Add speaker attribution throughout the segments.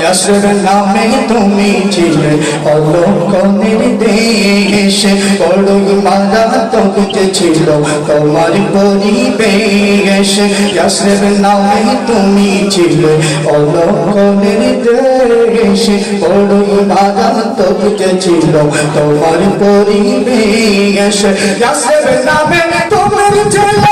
Speaker 1: ইয়াসরিব নামে তুমি ছিলে অলক্ষণের দেশ বড় মারাত্মক ছিল তোমার পরিবেশ ইয়াসরিব নামে তুমি ছিলে অলক্ষণের দেশ বড় মারাত্মক ছিল তোমার পরিবেশ ইয়াসরিব নামে তুমি ছিলে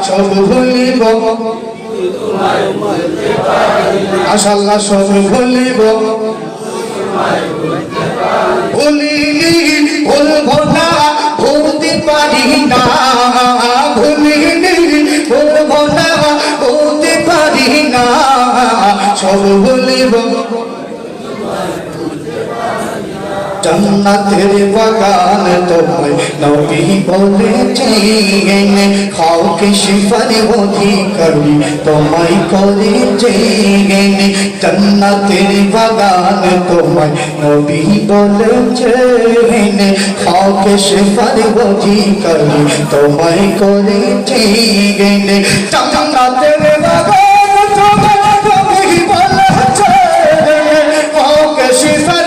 Speaker 1: সব ভুলিব মাশাআল্লাহ সব ভুলিব ভুলিনি ভুলব না ভুলতে পারি না ভুলিনি ভুলব না ভুলতে পারি না সব ভুলিব জান্নাতের বাগান তোমায় নবী বলেছেন খাওকে শিফার অধিকারী তোমায় করেছেন জান্নাতের বাগান তোমায় নবী বলেছেন খাওকে শিফার অধিকারী তোমায় করেছেন জান্নাতের বাগান তোমায় নবী বলেছেন খাওকে শিফার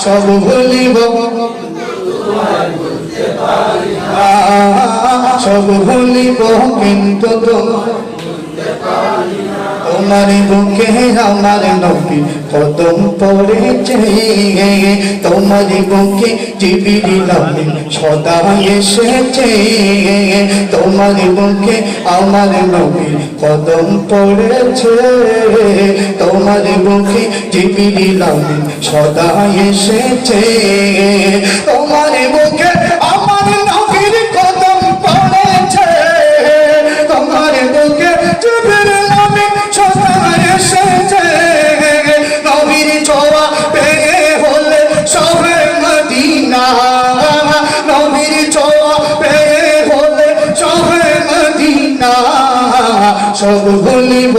Speaker 1: সব ভুলিব সব ভুলিব কিন্তু তোমার বুকে আমার নবী কদম পড়েছে তোমার বুকে জিবরিল আমিন সদা এসেছে তোমার বুকে আমার নবী কদম পড়েছে তোমার বুকে জিবরিল আমিন সদা এসেছে তোমার বুকে আমার নবীর কদম পড়েছে তোমার বুকে জিবরিল আমিন সদা এসেছে নবীর ছোঁয়া পেয়ে হলে শহরে মদিনা নবীর ছোঁয়া পেয়ে হলে শহরে মদিনা সব ভুলিব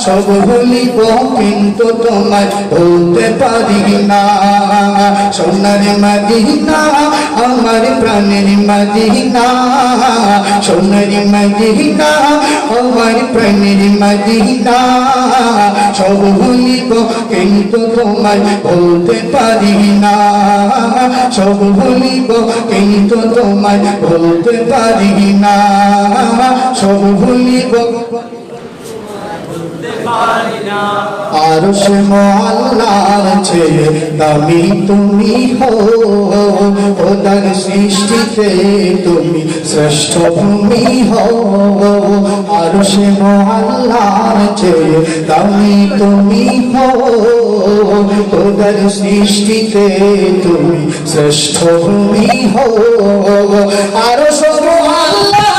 Speaker 1: সব ভুলিব কিন্তু তোমায় ভুলতে পারি না সোনার মদিনা আমার প্রাণের মদিনা সোনার মদিনা আমার প্রাণের মদিনা সব ভুলিব কিন্তু তোমায় ভুলতে পারি না সব ভুলিব কিন্তু তোমায় ভুলতে পারি না সব ভুলিব আরশ মোয়াল্লার চেয়ে দামি তুমি হো খোদার সৃষ্টিতে তুমি শ্রেষ্ঠ ভূমি হো আরশ মোয়াল্লার চেয়ে দামি তুমি হো খোদার সৃষ্টিতে তুমি শ্রেষ্ঠ ভূমি হো আরশ মোয়াল্লা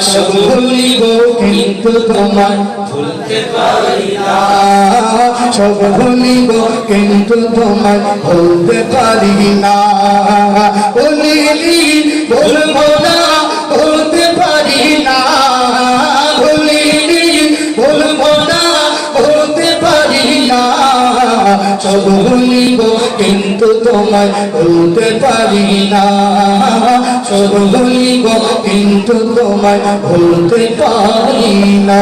Speaker 1: সব ভুলিব কিন্তু তোমায় ভুলতে পারি না সব ভুলিব কিন্তু তোমায় ভুলতে পারি না ভুলিনি ভুলব না ভুলতে পারি না ভুলিনি ভুলব না ভুলতে পারি না সব ভুলিব কিন্তু তোমায় ভুলতে পারি না সব ভুলিব কিন্তু তোমায় ভুলতে পারি না